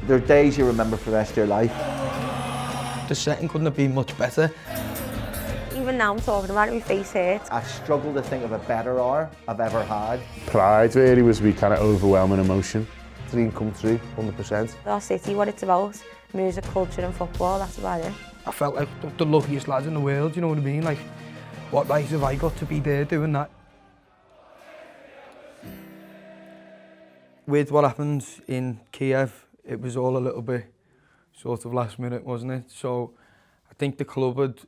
There are days you remember for the rest of your life. The setting couldn't have been much better. Even now I'm talking about it, my face hurts. I struggle to think of a better hour I've ever had. Pride really was be kind of overwhelming emotion. Dream come true, 100%. Our city, what it's about, music, culture and football, that's about it. I felt like the luckiest lads in the world, you know what I mean? Like, what right have I got to be there doing that? With what happened in Kiev, it was all a little bit sort of last minute, wasn't it? So I think the club had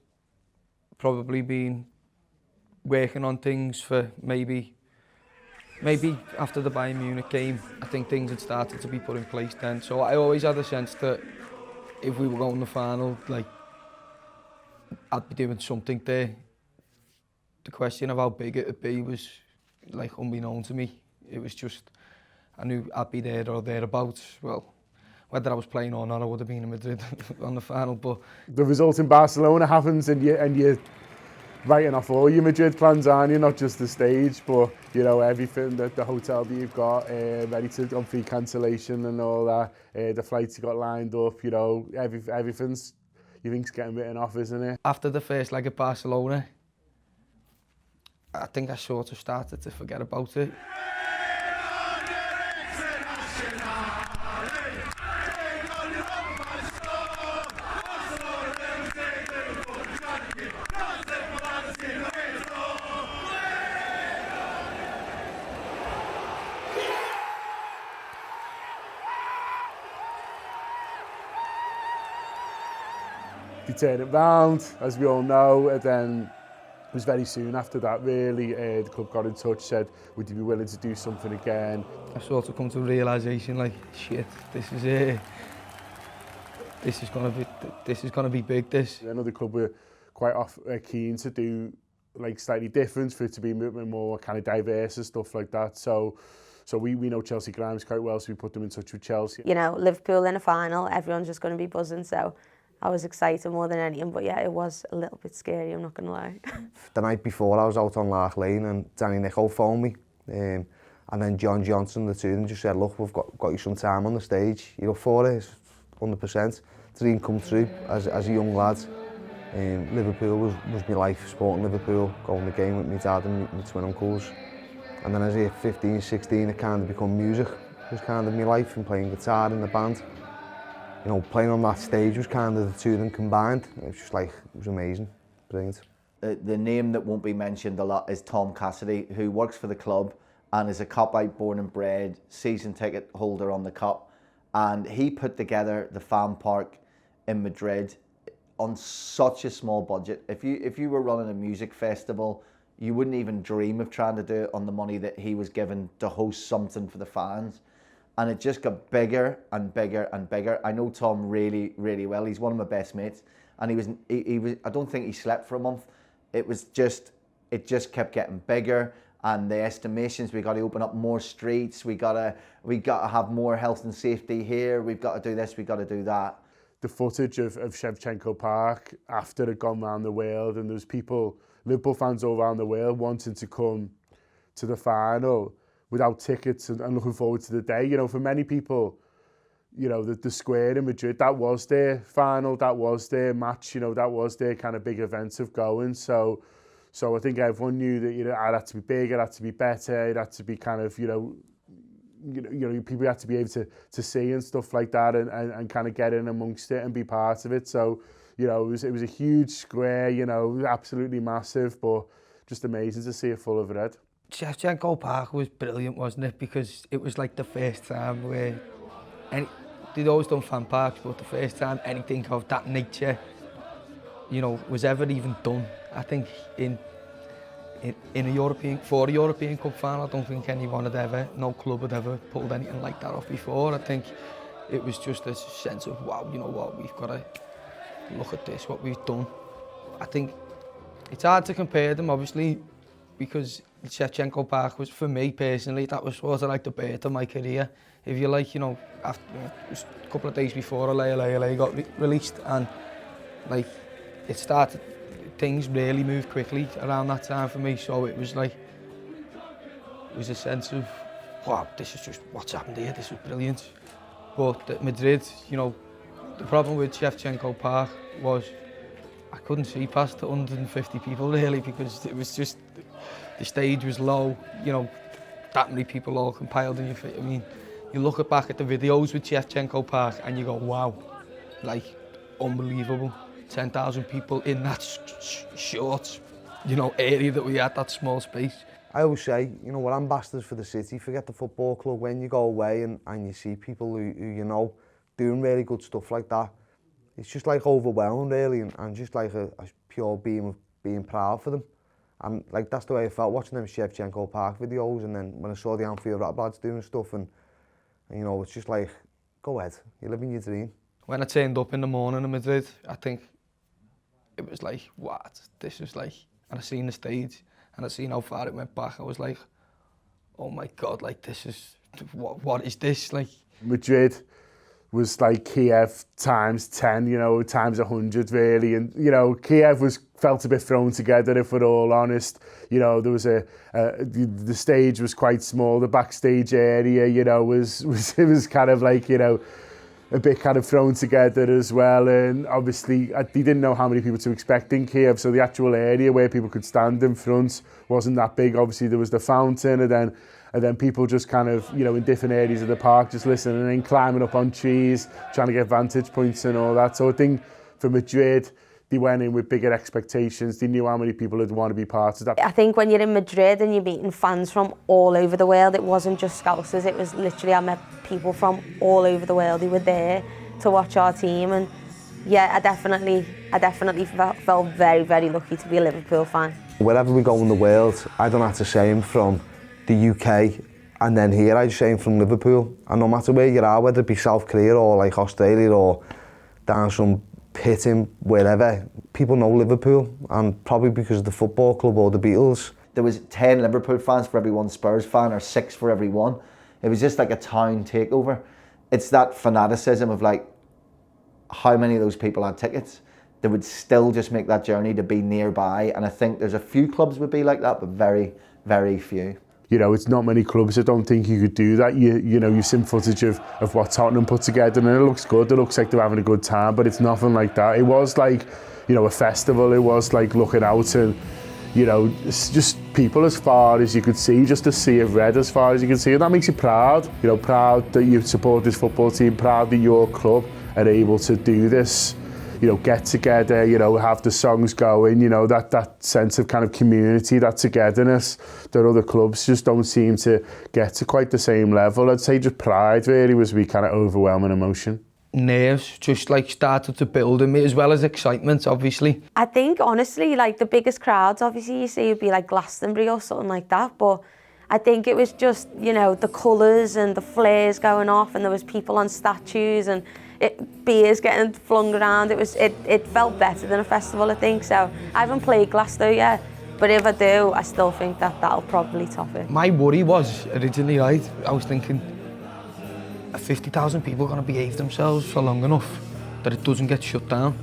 probably been working on things for maybe after the Bayern Munich game. I think things had started to be put in place then. So I always had a sense that if we were going to the final, like, I'd be doing something there. The question of how big it would be was like unbeknown to me. It was just, I knew I'd be there or thereabouts. Well, whether I was playing or not, I would have been in Madrid on the final. But the result in Barcelona happens, and you're writing off all your Madrid plans, aren't you? Not just the stage, but you know everything, that the hotel that you've got ready to on free cancellation and all that. The flights you got lined up, you know, everything's you think's getting written off, isn't it? After the first leg at Barcelona, I think I sort of started to forget about it. They turned it round, as we all know, and then it was very soon after that, really, the club got in touch, said, would you be willing to do something again? I sort of come to a realisation, like, shit, this is it. This is gonna be big, this. I know the club were quite keen to do, like, slightly different, for it to be a bit more kind of diverse and stuff like that. So we know Chelsea Grimes quite well, so we put them in touch with Chelsea. You know, Liverpool in a final, everyone's just going to be buzzing, so I was excited more than anything, but yeah, it was a little bit scary, I'm not going to lie. The night before, I was out on Lark Lane and Danny Nichol phoned me. And then John Johnson, the two of them, just said, look, we've got you some time on the stage. You're up for it, 100%. Dream come true as a young lad. Liverpool was my life, supporting Liverpool, going to the game with my dad and my twin uncles. And then as I hit 15, 16, it kind of become music. It was kind of my life, and playing guitar in the band. You know, playing on that stage was kind of the two of them combined. It was just like, it was amazing, brilliant. The name that won't be mentioned a lot is Tom Cassidy, who works for the club and is a Copite born and bred, season ticket holder on the Cup. And he put together the fan park in Madrid on such a small budget. If you were running a music festival, you wouldn't even dream of trying to do it on the money that he was given to host something for the fans. And it just got bigger and bigger and bigger. I know Tom really, really well. He's one of my best mates, and he was. I don't think he slept for a month. It just kept getting bigger, and the estimations, we got to open up more streets. We got to have more health and safety here. We've got to do this. We got to do that. The footage of Shevchenko Park after it had gone around the world, and there was people, Liverpool fans all around the world, wanting to come to the final without tickets and looking forward to the day. You know, for many people, you know, the square in Madrid, that was their final, that was their match, you know, that was their kind of big event of going. So I think everyone knew that, you know, it had to be big, it had to be better, it had to be kind of, you know, people had to be able to see and stuff like that, and kind of get in amongst it and be part of it. So, you know, it was a huge square, you know, absolutely massive, but just amazing to see it full of red. Shevchenko Park was brilliant, wasn't it? Because it was like the first time where, they'd always done fan parks, but the first time anything of that nature, you know, was ever even done. I think in a European Cup final, I don't think no club had ever pulled anything like that off before. I think it was just a sense of, wow, you know what, we've got to look at this, what we've done. I think it's hard to compare them, obviously, because Shevchenko Park was, for me personally, that was sort of like the birth of my career. If you like, you know, after a couple of days before LA got released, and like it started, things really moved quickly around that time for me. So it was like, it was a sense of, wow, this is just what's happened here. This was brilliant. But at Madrid, you know, the problem with Shevchenko Park was I couldn't see past the 150 people really, because it was just, the stage was low, you know, that many people all compiled in your face. I mean, you look back at the videos with Shevchenko Park and you go, wow, like, unbelievable. 10,000 people in that short, you know, area that we had, that small space. I always say, you know, we're ambassadors for the city. Forget the football club. When you go away and you see people who you know doing really good stuff like that, it's just like overwhelmed really, and just like a pure beam of being proud for them. And like that's the way I felt watching them Shevchenko Park videos, and then when I saw the Anfield Rap lads doing stuff, and you know, it's just like, go ahead, you're living your dream. When I turned up in the morning in Madrid, I think it was like, what? This is like, and I seen the stage, and I seen how far it went back. I was like, oh my God, like this is, what is this? Like, Madrid was like Kiev times 10, you know, times 100 really. And, you know, Kiev felt a bit thrown together, if we're all honest. You know, there was the stage was quite small, the backstage area, you know, it was kind of like, you know, a bit kind of thrown together as well. And obviously, they didn't know how many people to expect in Kiev, so the actual area where people could stand in front wasn't that big. Obviously, there was the fountain, and then people just kind of, you know, in different areas of the park, just listening and then climbing up on trees, trying to get vantage points and all that. So I think for Madrid, they went in with bigger expectations. They knew how many people would want to be part of that. I think when you're in Madrid and you're meeting fans from all over the world, it wasn't just Scousers, it was literally, I met people from all over the world who were there to watch our team. And yeah, I definitely felt very, very lucky to be a Liverpool fan. Wherever we go in the world, I don't have to say I'm from the UK, and then here I just say I'm from Liverpool. And no matter where you are, whether it be South Korea or like Australia or down some pit in wherever, people know Liverpool, and probably because of the football club or the Beatles. There was 10 Liverpool fans for every one Spurs fan, or 6 for every one. It was just like a town takeover. It's that fanaticism of like, how many of those people had tickets? They would still just make that journey to be nearby, and I think there's a few clubs would be like that, but very, very few. You know, it's not many clubs. I don't think you could do that. You know, you've seen footage of what Tottenham put together, and it looks good. It looks like they're having a good time, but it's nothing like that. It was like, you know, a festival. It was like looking out and, you know, it's just people as far as you could see, just a sea of red as far as you can see. And that makes you proud. You know, proud that you support this football team, proud that your club are able to do this. You know, get together, you know, have the songs going, you know, that sense of kind of community, that togetherness that other clubs just don't seem to get to quite the same level. I'd say just pride really was the kind of overwhelming emotion. Nerves just like started to build in me, as well as excitement, obviously. I think honestly, like the biggest crowds obviously you see would be like Glastonbury or something like that, but I think it was just, you know, the colours and the flares going off, and there was people on statues and beers getting flung around. It felt better than a festival, I think. So I haven't played Glasgow yet, but if I do, I still think that'll probably top it. My worry was originally, right, I was thinking, are 50,000 people going to behave themselves for long enough that it doesn't get shut down?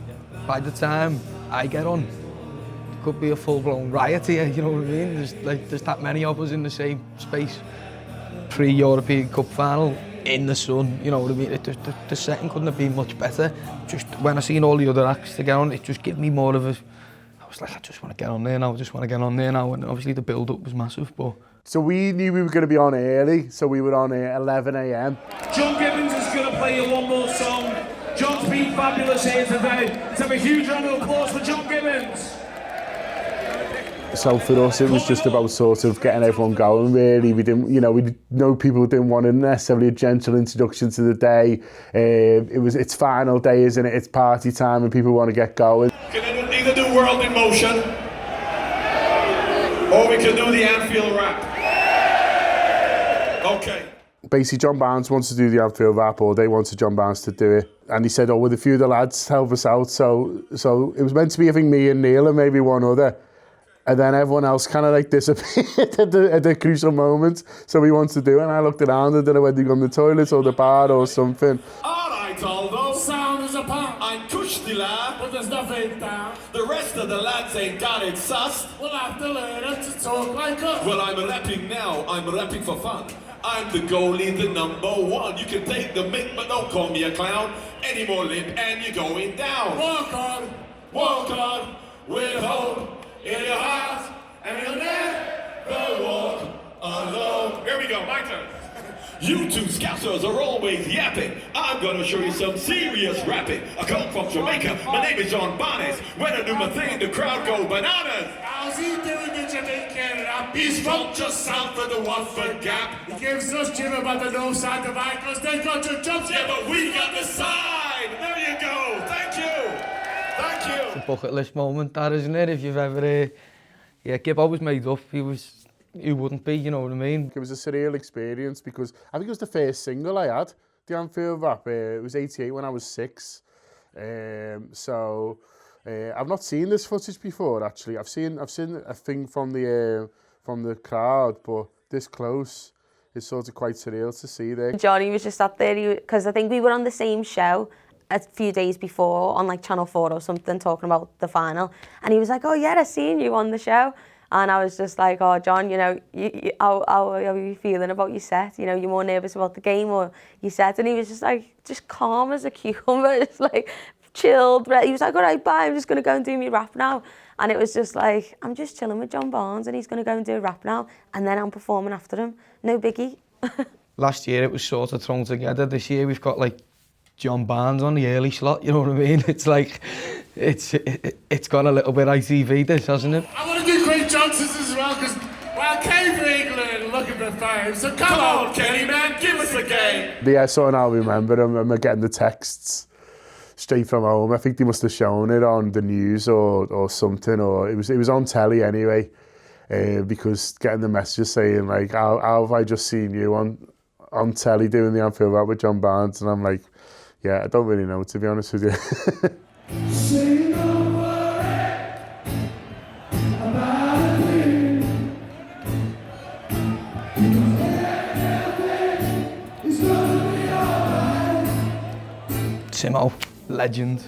By the time I get on, it could be a full-blown riot here, you know what I mean? There's that many of us in the same space. Pre-European Cup final, in the sun, you know what I mean? The setting couldn't have been much better. Just when I seen all the other acts to get on, it just gave me more of a, I was like, I just want to get on there now, and obviously the build-up was massive, but... So we knew we were going to be on early, so we were on at 11 a.m. John Gibbons is going to play you one more song. John's been fabulous here today. Let's have a huge round of applause for John Gibbons. So for us, it was just about sort of getting everyone going, really. We didn't, you know, we know people didn't want necessarily a gentle introduction to the day. It's final day, isn't it? It's party time and people want to get going. Can either do World in Motion, or we can do the Anfield Rap. Okay. Basically, John Barnes wants to do the Anfield Rap, or they wanted John Barnes to do it. And he said, with a few of the lads help us out. So it was meant to be, I think, me and Neil and maybe one other. And then everyone else kind of like disappeared at the crucial moment. So we wanted to do it, and I looked around, I don't know whether they go on the toilet or the bar or something. All right, all those sounds a pound. I'm Kushti lad, But there's nothing down. the rest of the lads ain't got it sussed. We'll have to learn how to talk like us. Well, I'm rapping now, I'm rapping for fun. I'm the goalie, the number one. You can take the mick, but don't call me a clown. Any more lip and you're going down. Walk on, with hope in your heart, and you'll never walk alone. Here we go, my turn. You two scousers are always yapping. I'm gonna show you some serious rapping. I come from Jamaica, my name is John Bonnet. When I do my thing, the crowd go bananas. How's he doing the Jamaican rap? He's from just south of the Watford Gap. He gives us Jim about the north side divide because they got your jumps. Yeah, but we got the side. There you go. Thank you. Thank you. It's a bucket list moment, that, isn't it? If you've ever, yeah, Gibbo was made up. He wouldn't be, you know what I mean? It was a surreal experience because I think it was the first single I had, the Anfield rap. It was 88 when I was 6. I've not seen this footage before, actually. I've seen a thing from the crowd, but this close is sort of quite surreal to see there. Johnny was just up there because I think we were on the same show a few days before on like Channel 4 or something talking about the final, and he was like, oh yeah, I seen you on the show. And I was just like, oh, John, you know, how are you feeling about your set? You know, you're more nervous about the game or your set? And he was just like, just calm as a cucumber, just like chilled. He was like, all right, bye, I'm just going to go and do my rap now. And it was just like, I'm just chilling with John Barnes and he's going to go and do a rap now. And then I'm performing after him. No biggie. Last year it was sort of thrown together. This year we've got like John Barnes on the early slot, you know what I mean? It's like, it's got a little bit ITV, this, hasn't it? I want to do Craig Johnson's as well because, well, came for England looking for fame. So come on, Kenny, man, give us a game. Yeah, so now I remember I'm getting the texts straight from home. I think they must have shown it on the news or something, or it was on telly anyway, because getting the messages saying like, how have I just seen you on telly doing the Anfield rap with John Barnes? And I'm like, yeah, I don't really know, to be honest with you. Timo, legend.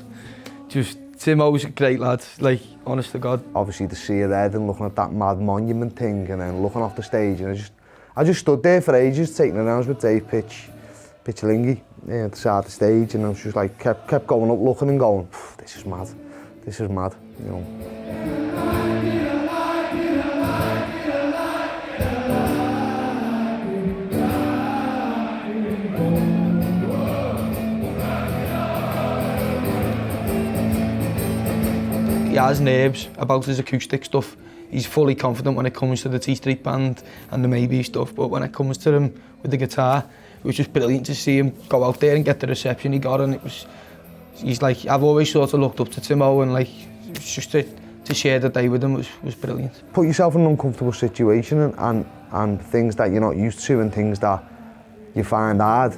Just, Timo's a great lad, like, honest to God. Obviously to see it there and looking at that mad monument thing and then looking off the stage, and I just stood there for ages taking it rounds with Dave Pitchlingy at the side of the stage, and I was just like, kept going up looking and going, this is mad, you know. He has nerves about his acoustic stuff. He's fully confident when it comes to the T Street Band and the Maybe stuff, but when it comes to him with the guitar, it was just brilliant to see him go out there and get the reception he got, and he's like, I've always sort of looked up to Timo, and like, just to share the day with him was brilliant. Put yourself in an uncomfortable situation and things that you're not used to and things that you find hard.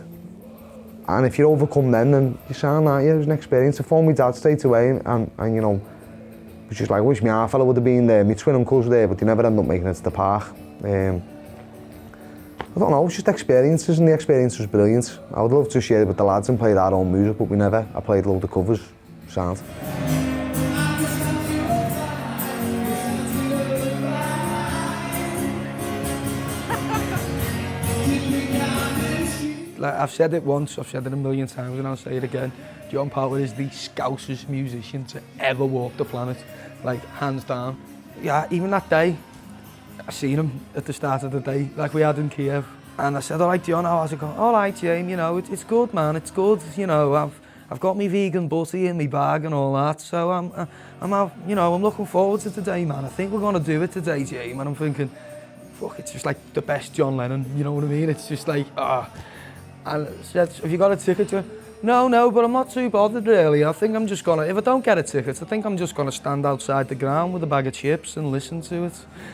And if you overcome them, then you sound like, yeah, it was an experience. I phoned my dad straight away and you know, it was just like, I wish my half fella would have been there. My twin uncles were there, but they never ended up making it to the park. I don't know, it was just experiences, and the experience was brilliant. I would love to share it with the lads and play our own music, but we never. I played a load of covers, sound. Like, I've said it once, I've said it a million times, and I'll say it again. John Power is the scousest musician to ever walk the planet, like, hands down. Yeah, even that day, I seen him at the start of the day, like we had in Kiev. And I said, all right, John, how's it going? All right, James, you know, it's good, man, it's good. You know, I've got my vegan butty in my bag and all that, so I'm looking forward to today, man. I think we're going to do it today, James. And I'm thinking, fuck, it's just like the best John Lennon, you know what I mean? It's just like, And I said, have you got a ticket, John? No, but I'm not too bothered really. I think I'm just gonna, if I don't get a ticket, I think I'm just gonna stand outside the ground with a bag of chips and listen to it.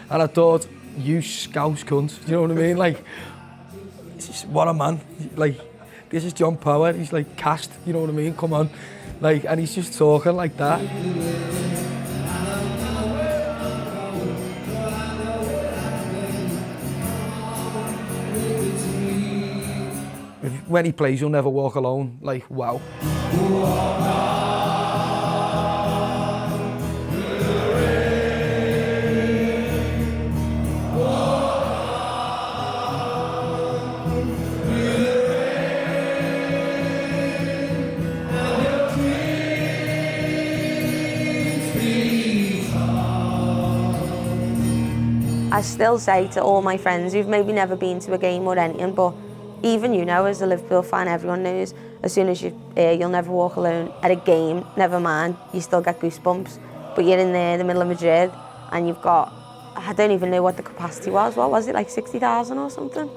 And I thought, you scouse cunt, you know what I mean? Like, what a man. Like, this is John Power, he's like cast, you know what I mean? Come on. Like, and he's just talking like that. when he plays You'll Never Walk Alone, like, wow. I still say to all my friends who've maybe never been to a game or anything, but even you know, as a Liverpool fan, everyone knows, as soon as you hear You'll Never Walk Alone at a game, never mind, you still get goosebumps. But you're in there, the middle of Madrid, and you've got, I don't even know what the capacity was. What was it, like 60,000 or something?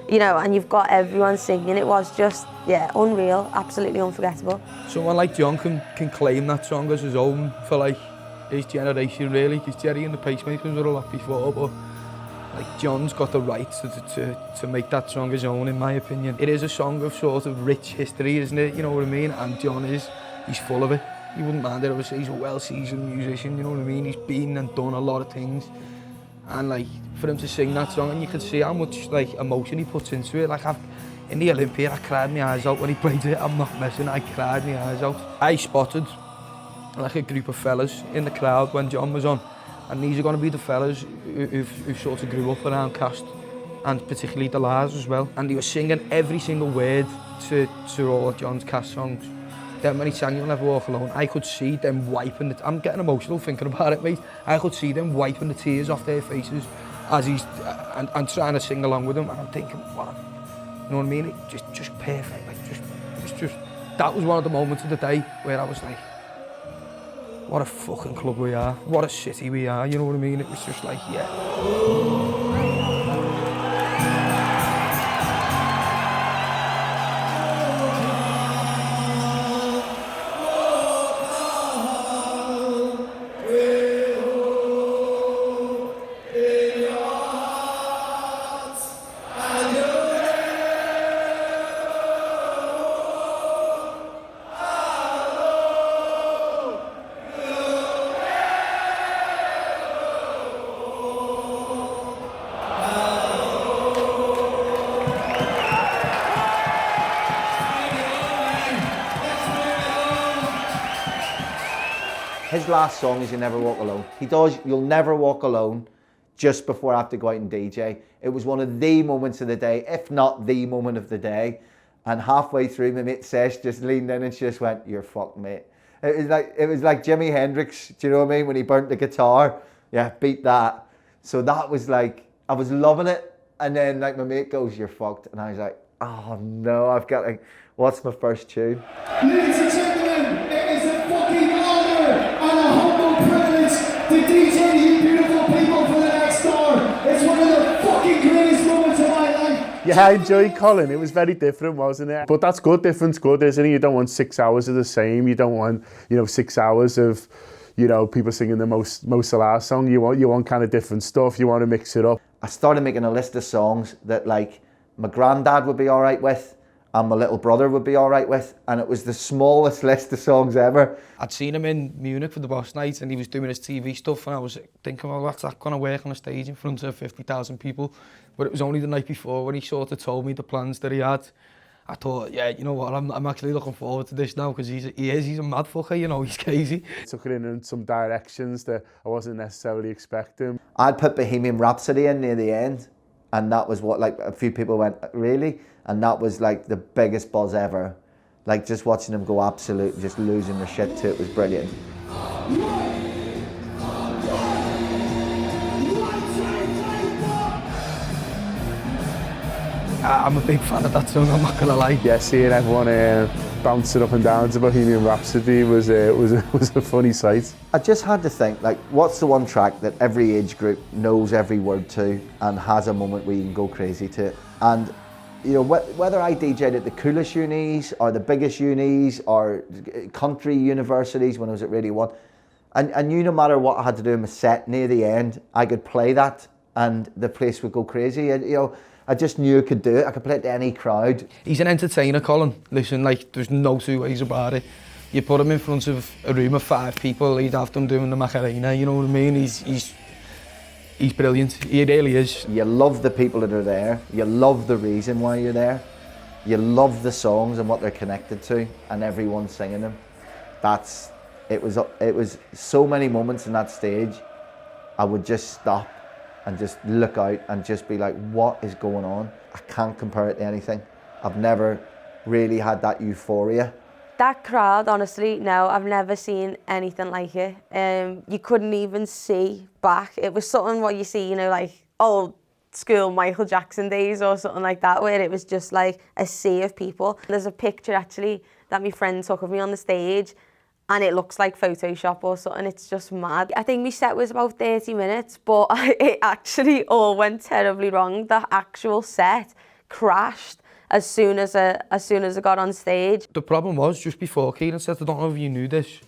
You know, and you've got everyone singing. It was just, yeah, unreal, absolutely unforgettable. Someone like John can claim that song as his own for like his generation, really, because Jerry and the Pacemakers were a lot before, but like John's got the right to make that song his own, in my opinion. It is a song of sort of rich history, isn't it? You know what I mean? And John he's full of it. You wouldn't mind it, obviously, he's a well-seasoned musician, you know what I mean? He's been and done a lot of things. And like, for him to sing that song, and you could see how much like emotion he puts into it. Like, in the Olympia, I cried my eyes out when he played it. I'm not messing, I cried my eyes out. I spotted like a group of fellas in the crowd when John was on. And these are going to be the fellas who sort of grew up around Cast, and particularly the lads as well. And they were singing every single word to all of John's Cast songs. Then when he sang You'll Never Walk Alone, I could see them wiping it. I'm getting emotional thinking about it, mate. I could see them wiping the tears off their faces as he's and trying to sing along with him. And I'm thinking, what? You know what I mean? It just perfect. Like just that was one of the moments of the day where I was like, what a fucking club we are. What a city we are. You know what I mean? It was just like, yeah. His last song is You'll Never Walk Alone. He does You'll Never Walk Alone just before I have to go out and DJ. It was one of the moments of the day, if not the moment of the day. And halfway through, my mate Sesh just leaned in and she just went, "You're fucked, mate." It was like Jimi Hendrix, do you know what I mean? When he burnt the guitar. Yeah, beat that. So that was like, I was loving it. And then like my mate goes, "You're fucked." And I was like, oh no, I've got like, what's my first tune? Ladies and gentlemen, it is a fucking honor and a humble privilege to DJ you beautiful people for the next door. It's one of the fucking greatest moments of my life. Yeah, I enjoyed Colin. It was very different, wasn't it? But that's good. Different's good, isn't it? You don't want 6 hours of the same. You don't want, 6 hours of, people singing the most Salah song. You want kind of different stuff. You want to mix it up. I started making a list of songs that like my granddad would be all right with and my little brother would be all right with, and it was the smallest list of songs ever. I'd seen him in Munich for the boss night and he was doing his TV stuff, and I was thinking, well, what's that going to work on a stage in front of 50,000 people? But it was only the night before when he sort of told me the plans that he had. I thought, yeah, you know what, I'm actually looking forward to this now, because he's a mad fucker, he's crazy. Took it in some directions that I wasn't necessarily expecting. I'd put Bohemian Rhapsody in near the end, and that was what, like, a few people went, really? And that was like the biggest buzz ever. Like, just watching them go absolute, just losing their shit to it was brilliant. I'm a big fan of that song, I'm not gonna lie. Yeah, seeing everyone bouncing up and down to Bohemian Rhapsody was a funny sight. I just had to think, like, what's the one track that every age group knows every word to and has a moment where you can go crazy to it? And whether I DJ'd at the coolest unis or the biggest unis or country universities when I was at Radio 1, and no matter what I had to do in my set near the end, I could play that and the place would go crazy. And, I just knew I could do it. I could play it to any crowd. He's an entertainer, Colin. Listen, like, there's no two ways about it. You put him in front of a room of 5 people, he'd have them doing the Macarena, you know what I mean? He's brilliant. He really is. You love the people that are there. You love the reason why you're there. you love the songs and what they're connected to, and everyone singing them. It was so many moments in that stage, I would just stop and just look out and just be like, what is going on? I can't compare it to anything. I've never really had that euphoria. That crowd, honestly, no, I've never seen anything like it. You couldn't even see back. It was something what you see, you know, like old school Michael Jackson days or something like that, where it was just like a sea of people. There's a picture actually that my friend took of me on the stage, and it looks like Photoshop or something. It's just mad. I think my set was about 30 minutes, but it actually all went terribly wrong. The actual set crashed as soon as I got on stage. The problem was, just before Kieran said, I don't know if you knew this,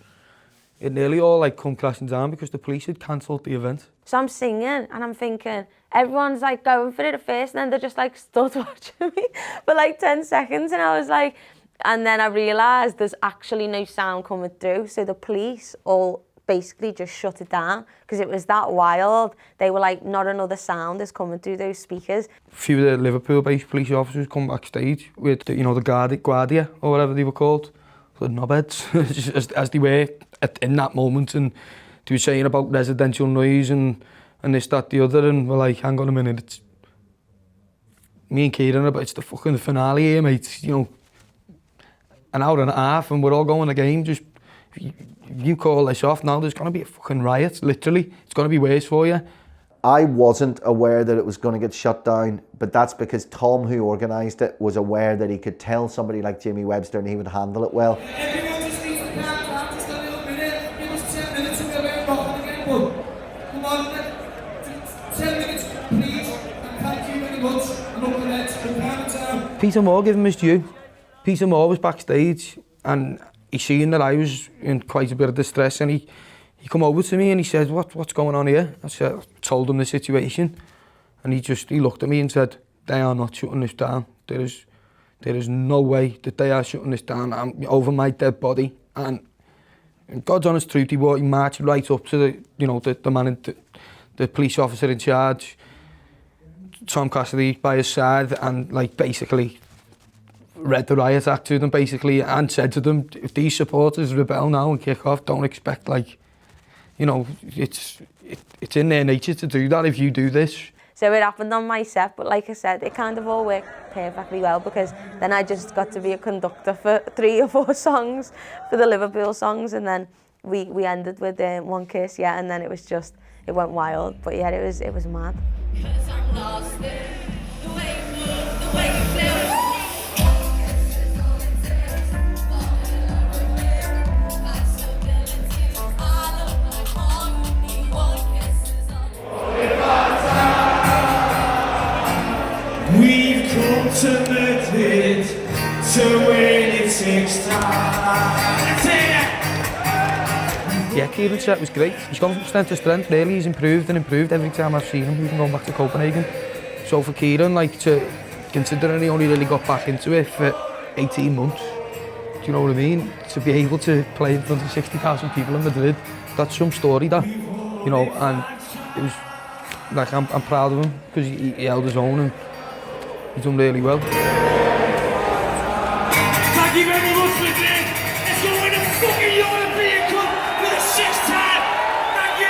it nearly all like come crashing down because the police had cancelled the event. So I'm singing and I'm thinking, everyone's like going for it at first, and then they're just like stood watching me for like 10 seconds, and I was like, and then I realised there's actually no sound coming through, so the police all basically just shut it down because it was that wild. They were like, not another sound is coming through those speakers. A few of the Liverpool-based police officers come backstage with, the Guardia or whatever they were called, the knobheads, as they were in that moment, and they were saying about residential noise and this, that, the other, and we're like, hang on a minute, it's me and Kieran, but it's the fucking finale here, mate, you know, an hour and a half and we're all going to the game. Just, if you call this off now, there's going to be a fucking riot, literally. It's going to be worse for you. I wasn't aware that it was going to get shut down, but that's because Tom, who organised it, was aware that he could tell somebody like Jamie Webster and he would handle it well. Everyone just needs to calm down just a little minute. Give us 10 minutes and we'll get rocking again, but come on, 10 minutes, please, and thank you very much. And up the net, we'll calm it down. Peter Moore, give him his due. Peter Moore was backstage and he seen that I was in quite a bit of distress, and he come over to me and he said, what's going on here? I told him the situation, and he looked at me and said, they are not shutting this down. There is no way that they are shutting this down. I'm over my dead body. And in God's honest truth, he marched right up to the man, the police officer in charge, Tom Cassidy, by his side, and like basically read the riot act to them basically, and said to them, if these supporters rebel now and kick off, don't expect, like, you know, it's in their nature to do that if you do this. So it happened on my set, but like I said, it kind of all worked perfectly well, because then I just got to be a conductor for 3 or 4 songs, for the Liverpool songs, and then we ended with One Kiss, yeah, and then it went wild. But yeah, it was mad. We've come to Madrid to win it 6 times. Yeah, Kieran's set was great. He's gone from strength to strength, really. He's improved and improved every time I've seen him, even going back to Copenhagen. So for Kieran, like, considering he only really got back into it for 18 months, do you know what I mean? To be able to play in front of 60,000 people in Madrid, that's some story, that, you know, and it was, like, I'm proud of him because he held his own and he's done really well. Thank you very much, Madrid. Let's go win a fucking European Cup for the 6th time. Thank you.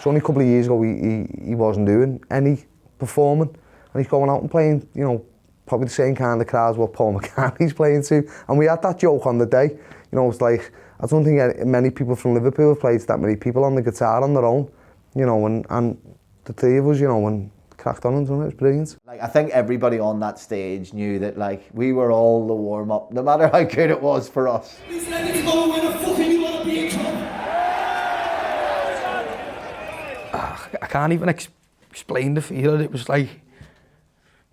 So only a couple of years ago, he wasn't doing any performing, and he's going out and playing, you know, probably the same kind of crowds what Paul McCartney's playing to. And we had that joke on the day. You know, it's like, I don't think many people from Liverpool have played that many people on the guitar on their own, you know, and the 3 of us, you know, and cracked on and done it. It was brilliant. Like, I think everybody on that stage knew that, like, we were all the warm-up, no matter how good it was for us. He's ready to go win a fucking European Cup. I can't even explain the feeling. It was like,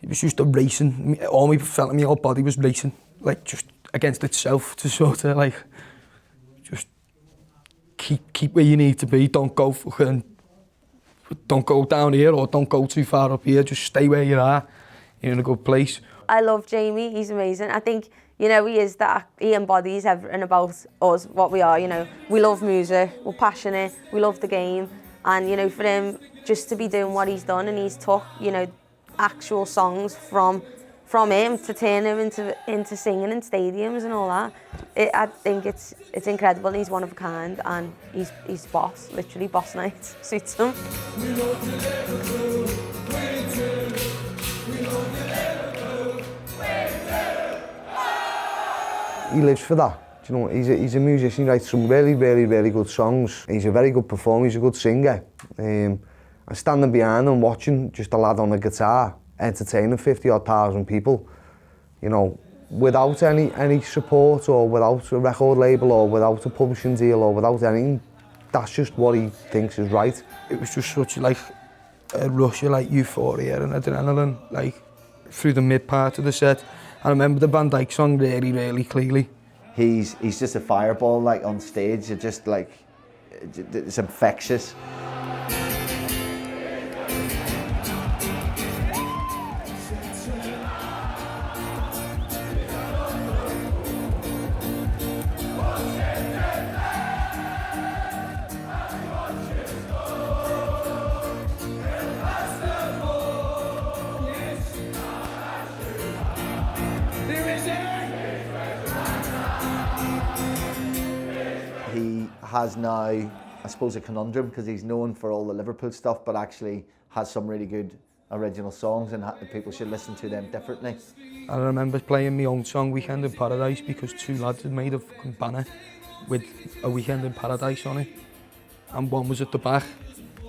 it was just a racing. All my felt my whole body was racing, like just against itself, to sort of like just keep where you need to be. Don't go down here, or don't go too far up here. Just stay where you are. You're in a good place. I love Jamie. He's amazing. I think, you know, he embodies everything about us, what we are. You know, we love music. We're passionate. We love the game. And, you know, for him just to be doing what he's done, and he's took, you know, actual songs from from him to turn him into singing in stadiums and all that. I think it's incredible. He's one of a kind, and he's boss, literally boss night suits him. He lives for that. Do you know, he's a musician. He writes some really good songs. He's a very good performer. He's a good singer. And standing behind him, watching just a lad on a guitar, entertaining 50,000 people, you know, without any support or without a record label or without a publishing deal or without anything. That's just what he thinks is right. It was just such like a rush of like euphoria and adrenaline, like through the mid part of the set. I remember the Van Dijk song really clearly. He's just a fireball, like on stage. It's just like, it's infectious. He has now, I suppose, a conundrum because he's known for all the Liverpool stuff, but actually has some really good original songs, and people should listen to them differently. I remember playing my own song, Weekend in Paradise, because two lads had made a fucking banner with a Weekend in Paradise on it, and one was at the back,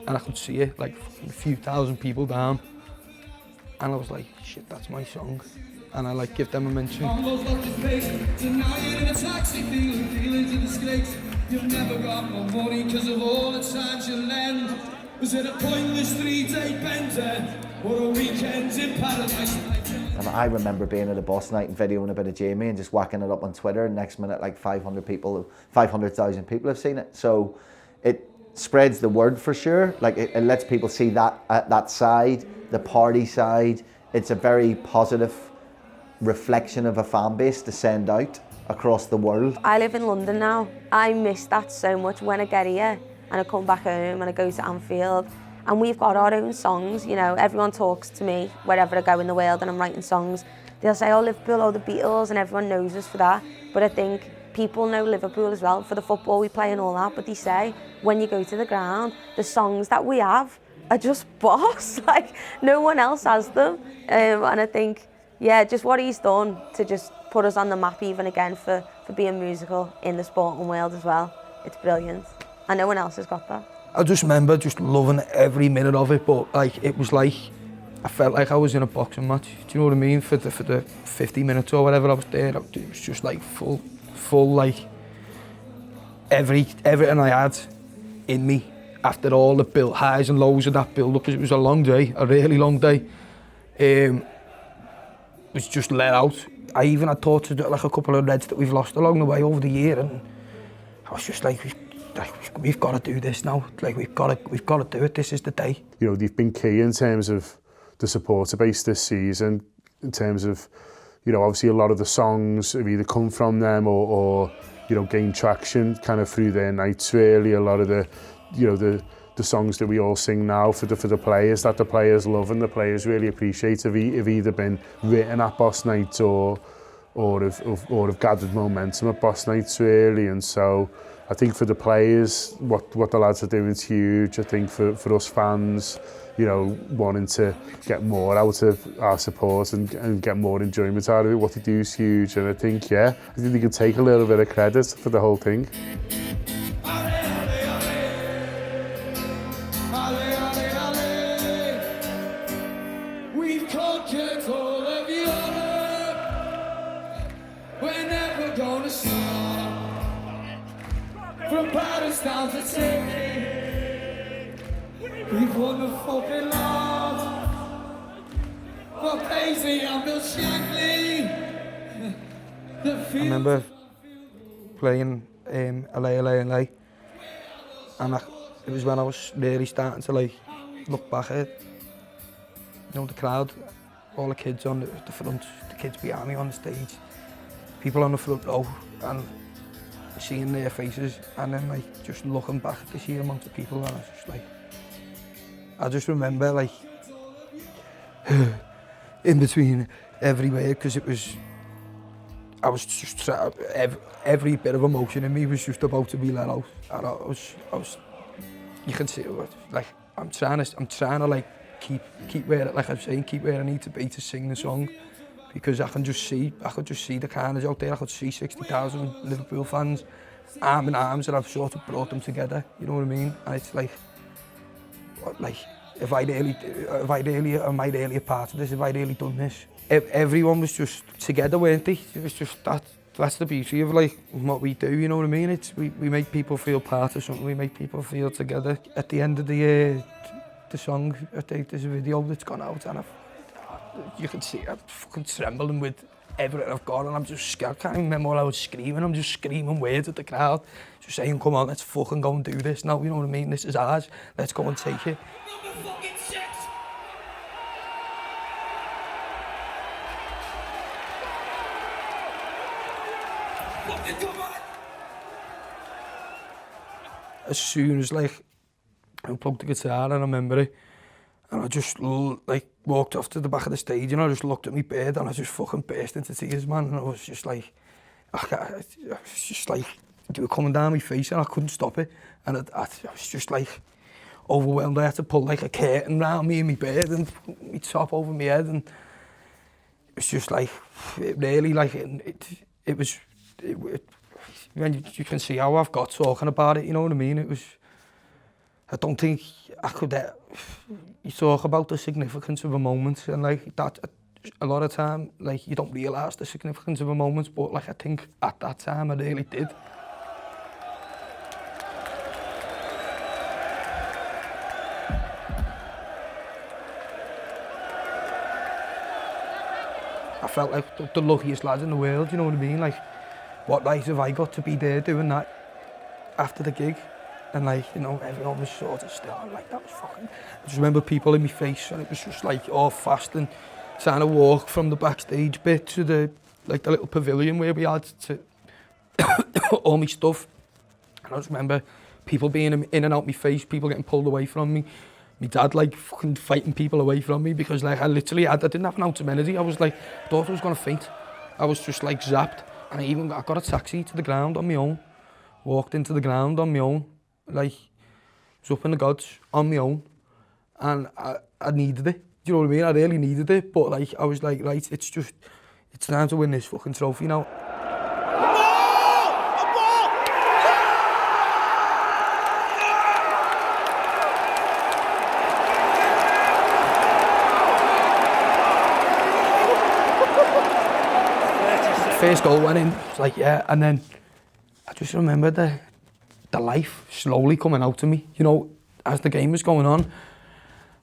and I could see it, like a few thousand people down, and I was like, shit, that's my song. And I like give them a mention. You've never got no money because of all the times you lend. Was it a pointless 3-day bender or a weekend in paradise? And I remember being at a boss night and videoing a bit of Jamie and just whacking it up on Twitter, and next minute like 500,000 people have seen it. So it spreads the word for sure. Like it lets people see that side, the party side. It's a very positive reflection of a fan base to send out across the world. I live in London now. I miss that so much when I get here and I come back home and I go to Anfield, and we've got our own songs. You know, everyone talks to me wherever I go in the world and I'm writing songs. They'll say, oh, Liverpool, oh, the Beatles, and everyone knows us for that. But I think people know Liverpool as well for the football we play and all that, but they say when you go to the ground, the songs that we have are just boss. Like, no one else has them. And I think, yeah, just what he's done to just put us on the map even again for being musical in the sporting world as well. It's brilliant. And no one else has got that. I just remember just loving every minute of it, but like it was like, I felt like I was in a boxing match. Do you know what I mean? For the 50 minutes or whatever I was there, it was just like full like everything I had in me after all the highs and lows of that build up, because it was a long day, a really long day. Was just let out. I even had thought to do like a couple of reds that we've lost along the way over the year, and I was just like, we've got to do this now. Like we've got to do it. This is the day. You know, they've been key in terms of the supporter base this season. In terms of, you know, obviously a lot of the songs have either come from them or you know, gained traction kind of through their nights. Really, a lot of the, you know, the songs that we all sing now for the players, that the players love and the players really appreciate, have either been written at boss nights or have gathered momentum at boss nights really. And so I think for the players, what the lads are doing is huge. I think for us fans, you know, wanting to get more out of our support and get more enjoyment out of it, what they do is huge. And I think, yeah, I think they can take a little bit of credit for the whole thing. From Paris down to Sydney, we've won the fucking lot. For Paisley and Bill Shankly. I remember playing LA, and it was when I was really starting to like look back at, you know, the crowd, all the kids on the front, the kids behind me on the stage, people on the front row, and seeing their faces, and then like just looking back at the sheer amount of people, and I just remember like in between every word, because I was just every bit of emotion in me was just about to be let out, and I was you can see it, like I'm trying to like keep where, like I'm saying, keep where I need to be to sing the song, because I could just see the carnage out there. I could see 60,000 Liverpool fans arm in arms, and I've sort of brought them together, you know what I mean? And it's like if I'd really a part of this, if I'd really done this, everyone was just together, weren't they? It was just that's the beauty of like what we do, you know what I mean? It's we make people feel part of something, we make people feel together. At the end of the song, I think there's a video that's gone out, and you can see I'm fucking trembling with everything I've got, and I'm just scared. I can't even remember what I was screaming. I'm just screaming words at the crowd, just saying, come on, let's fucking go and do this now, you know what I mean? This is ours, let's go and take it. As soon as like I plugged the guitar, and I remember it, and I just like walked off to the back of the stage, and I just looked at my bed, and I just fucking burst into tears, man. And I was just like, they were coming down my face, and I couldn't stop it. And I was just like overwhelmed. I had to pull like a curtain around me in my bed and my top over my head, and it was just like, it really like it was. When you can see how I've got talking about it, you know what I mean? It was, I don't think I could, you talk about the significance of a moment, and like that, a lot of time, like you don't realise the significance of a moment, but like I think at that time I really did. I felt like the luckiest lad in the world, you know what I mean? Like, what right have I got to be there doing that after the gig? And like, you know, everyone was sort of still, and like that was fucking, I just remember people in my face, and it was just like all fast, and trying to walk from the backstage bit to the little pavilion where we had to all my stuff. And I just remember people being in and out my face, people getting pulled away from me. My dad like fucking fighting people away from me, because like I didn't have an ounce of energy. I was like, I thought I was gonna faint. I was just like zapped. And I got a taxi to the ground on my own, walked into the ground on my own, like, was up in the gods on my own, and I needed it, do you know what I mean? I really needed it, but like, I was like, right, it's time to win this fucking trophy now. First goal went in, it's like, yeah, and then I just remember the life slowly coming out of me, you know, as the game was going on.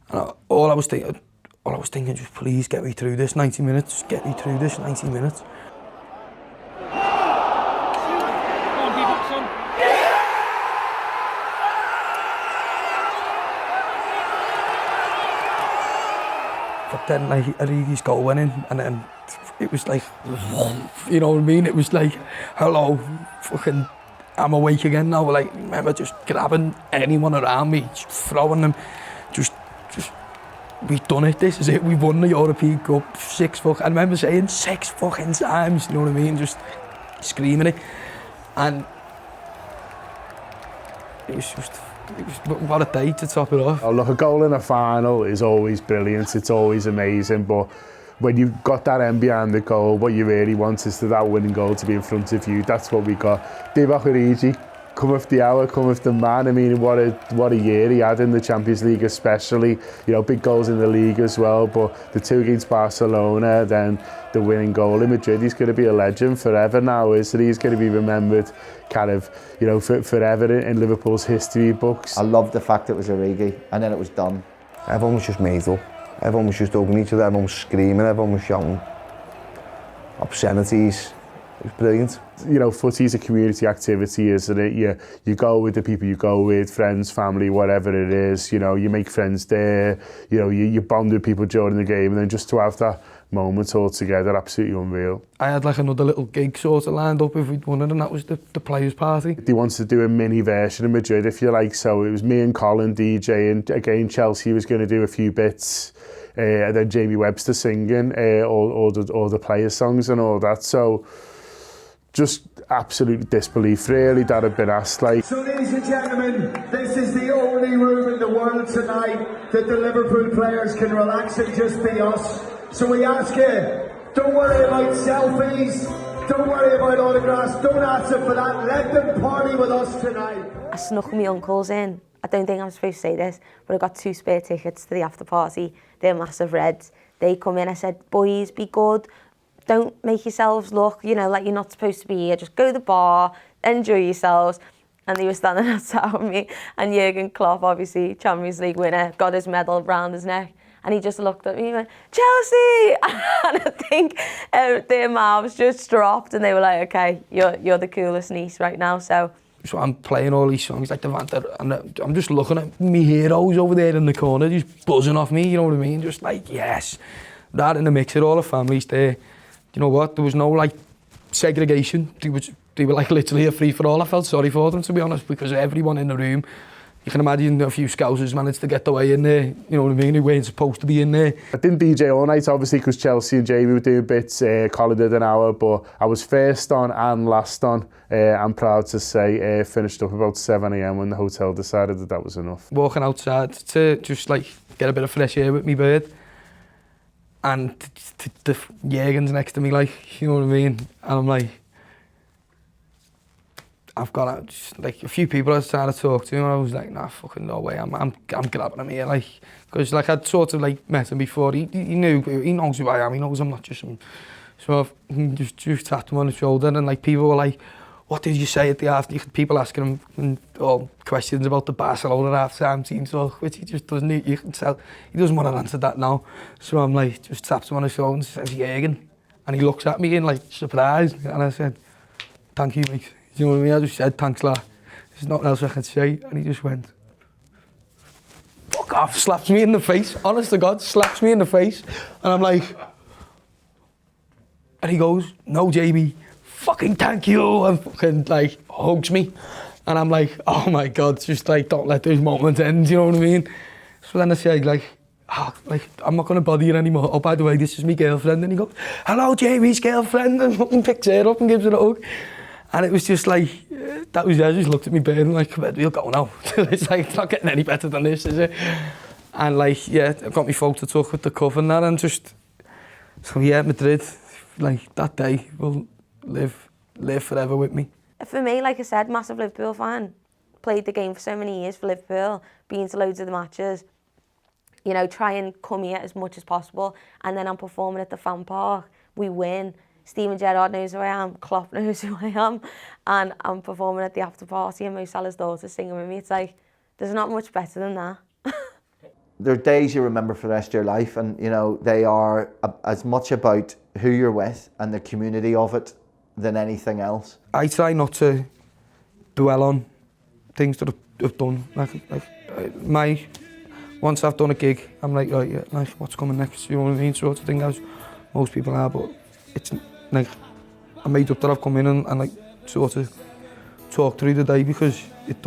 And all I was thinking, just please get me through this 90 minutes, just get me through this 90 minutes. But then like Origi's goal went in, and then it was like, you know what I mean? It was like, hello, fucking, I'm awake again now. Like, I remember just grabbing anyone around me, just throwing them, just, we've done it, this is it, we won the European Cup, I remember saying 6 fucking times, you know what I mean? Just screaming it. And it was what a day to top it off. Oh, look, a goal in a final is always brilliant, it's always amazing, but when you've got that end behind the goal, what you really want is for that winning goal to be in front of you. That's what we got. Divock Origi, cometh the hour, cometh the man. I mean, what a year he had in the Champions League especially. You know, big goals in the league as well, but the 2 against Barcelona, then the winning goal in Madrid, he's going to be a legend forever now, isn't he? He's going to be remembered kind of, you know, forever in Liverpool's history books. I love the fact it was Origi, and then it was done. Everyone was just made up. Everyone was just hugging each other, everyone was screaming, everyone was shouting obscenities. It was brilliant. You know, footy's a community activity, isn't it? You go with the people you go with, friends, family, whatever it is. You know, you make friends there. You know, you bond with people during the game, and then just to have that moment all together, absolutely unreal. I had like another little gig sort of lined up if we'd won it, and that was the players' party. They wanted to do a mini version of Madrid, if you like, so it was me and Colin DJing. Again, Chelsea was going to do a few bits. and then Jamie Webster singing all the players' songs and all that. So just absolute disbelief, really, that had been asked. Like. So, ladies and gentlemen, this is the only room in the world tonight that the Liverpool players can relax and just be us. So we ask you, don't worry about selfies, don't worry about autographs, don't ask them for that, let them party with us tonight. I snuck my uncles in. I don't think I'm supposed to say this, but I got 2 spare tickets to the after party. They're massive Reds. They come in, I said, boys, be good. Don't make yourselves look, you know, like you're not supposed to be here. Just go to the bar, enjoy yourselves. And they were standing outside with me. And Jurgen Klopp, obviously, Champions League winner, got his medal around his neck. And he just looked at me and went, Chelsea! And I think their mouths just dropped and they were like, okay, you're the coolest niece right now, so. So I'm playing all these songs like the Vanta, and I'm just looking at me heroes over there in the corner, just buzzing off me, you know what I mean? Just like, yes. That in the mix of all the families there. You know what, there was no like segregation. They were like literally a free-for-all. I felt sorry for them, to be honest, because everyone in the room, you can imagine a few scousers managed to get away in there, you know what I mean, who weren't supposed to be in there. I didn't DJ all night, obviously, because Chelsea and Jamie were doing bits, Colin did an hour, but I was first on and last on. I'm proud to say, finished up about 7 a.m. when the hotel decided that was enough. Walking outside to just like get a bit of fresh air with me bird. And the Jurgen's next to me, like, you know what I mean? And I'm like, I've got just like a few people I was trying to talk to, and I was like, nah, fucking no way, I'm grabbing him here, like, because like I'd sort of like met him before. He knows who I am. He knows I'm not just some. So I just tapped him on the shoulder, and like people were like, what did you say at the half? People asking him all questions about the Barcelona half-time team talk, which he just doesn't. You can tell he doesn't want to answer that now. So I'm like, just tapped him on the shoulder and says, Jurgen, and he looks at me in like surprise, and I said, thank you, mate. You know what I mean? I just said, thanks, lad. There's nothing else I can say. And he just went, fuck off, slaps me in the face. Honest to God, slaps me in the face. And I'm like, and he goes, no, Jamie, fucking thank you. And fucking like hugs me. And I'm like, oh my God, just like, don't let this moment end, you know what I mean? So then I said, like, I'm not going to bother you anymore. Oh, by the way, this is my girlfriend. And he goes, hello, Jamie's girlfriend. And fucking picks her up and gives her a hug. And it was just like, that was, I just looked at me bird and like, we'll go now. It's like, it's not getting any better than this, is it? And like, yeah, I got my photo took with the cover and that, and just, so yeah, Madrid, like that day will live forever with me. For me, like I said, massive Liverpool fan. Played the game for so many years for Liverpool, been to loads of the matches. You know, try and come here as much as possible. And then I'm performing at the fan park, we win. Steven Gerrard knows who I am, Klopp knows who I am, and I'm performing at the after party and Mo Salah's daughter's singing with me. It's like, there's not much better than that. They're days you remember for the rest of your life, and you know, they are as much about who you're with and the community of it than anything else. I try not to dwell on things that I've done. Once I've done a gig, I'm like, right, yeah, like, what's coming next? You know what I mean? Sort of thing, as most people are, but it's like, I made up that I've come in and like sort of talk through the day, because it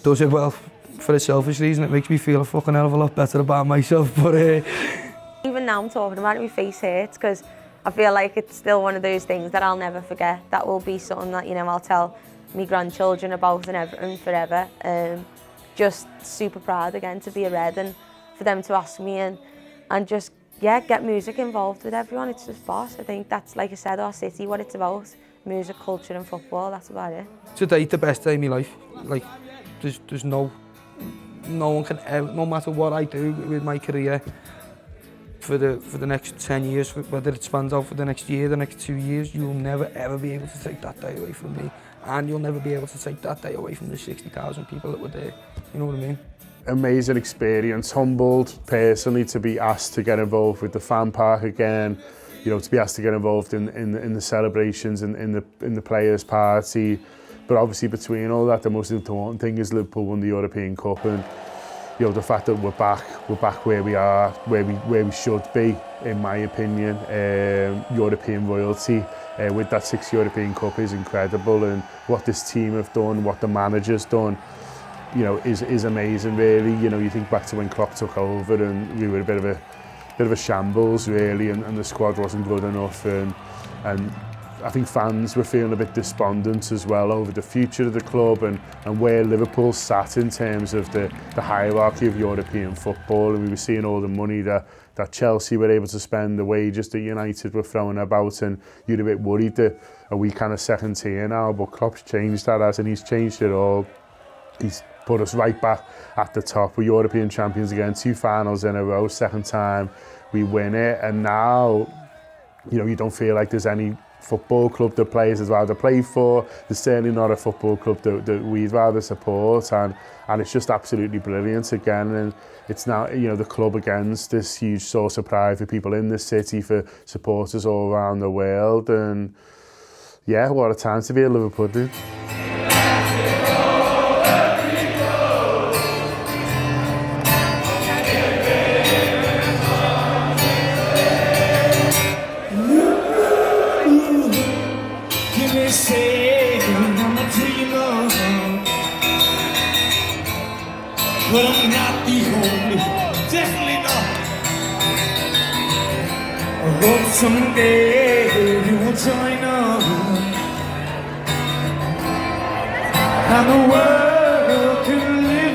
does it well for a selfish reason. It makes me feel a fucking hell of a lot better about myself. But even now I'm talking about it, my face hurts, because I feel like it's still one of those things that I'll never forget. That will be something that, you know, I'll tell my grandchildren about and everything forever. Just super proud again to be a Red, and for them to ask me and just, yeah, get music involved with everyone. It's just boss. I think that's, like I said, our city, what it's about. Music, culture and football, that's about it. Today, the best day of my life. Like, there's no one can ever, no matter what I do with my career for the next 10 years, whether it spans out for the next year, the next 2 years, you'll never ever be able to take that day away from me. And you'll never be able to take that day away from the 60,000 people that were there. You know what I mean? Amazing experience, humbled personally to be asked to get involved with the fan park again, you know, to be asked to get involved in the celebrations and in the players' party. But obviously between all that, the most important thing is Liverpool won the European Cup, and you know, the fact that we're back where we are, where we should be, in my opinion. European royalty with that 6th European Cup is incredible, and what this team have done, what the manager's done, you know, is amazing really. You know, you think back to when Klopp took over and we were a bit of a shambles really, and the squad wasn't good enough, and I think fans were feeling a bit despondent as well over the future of the club and where Liverpool sat in terms of the hierarchy of European football, and we were seeing all the money that Chelsea were able to spend, the wages that United were throwing about, and you're a bit worried that are we kind of second tier now, but Klopp's changed that, and he's changed it all. He's put us right back at the top. We're European champions again, 2 finals in a row, second time we win it, and now, you know, you don't feel like there's any football club that players would rather play for. There's certainly not a football club that we'd rather support, and it's just absolutely brilliant again. And it's now, you know, the club against this huge source of pride for people in the city, for supporters all around the world, and yeah, what a time to be a Liverpool dude. But I'm not the only, definitely not. I hope someday you will join us, and the world can live.